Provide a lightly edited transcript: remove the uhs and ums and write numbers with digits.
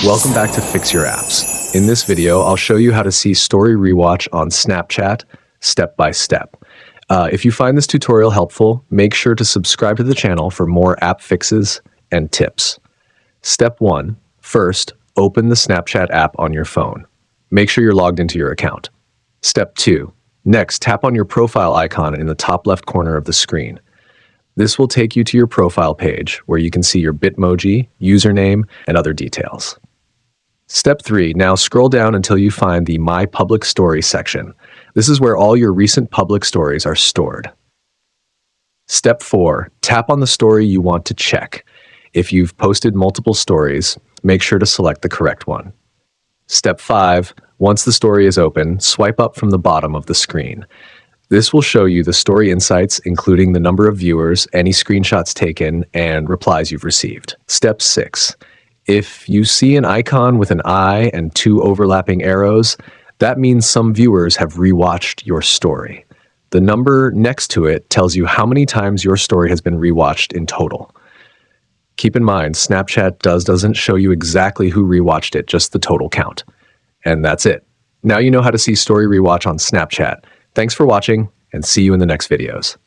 Welcome back to Fix Your Apps. In this video, I'll show you how to see Story Rewatch on Snapchat step by step. If you find this tutorial helpful, make sure to subscribe to the channel for more app fixes and tips. Step 1. First, open the Snapchat app on your phone. Make sure you're logged into your account. Step 2. Next, tap on your profile icon in the top left corner of the screen. This will take you to your profile page where you can see your Bitmoji, username, and other details. Step 3. Now scroll down until you find the My Public Stories section. This is where all your recent public stories are stored. Step 4. Tap on the story you want to check. If you've posted multiple stories, make sure to select the correct one. Step 5. Once the story is open, swipe up from the bottom of the screen. This will show you the story insights, including the number of viewers, any screenshots taken, and replies you've received. Step 6. If you see an icon with an eye and 2 overlapping arrows, that means some viewers have rewatched your story. The number next to it tells you how many times your story has been rewatched in total. Keep in mind, Snapchat doesn't show you exactly who rewatched it, just the total count. And that's it. Now you know how to see Story Rewatch on Snapchat. Thanks for watching, and see you in the next videos.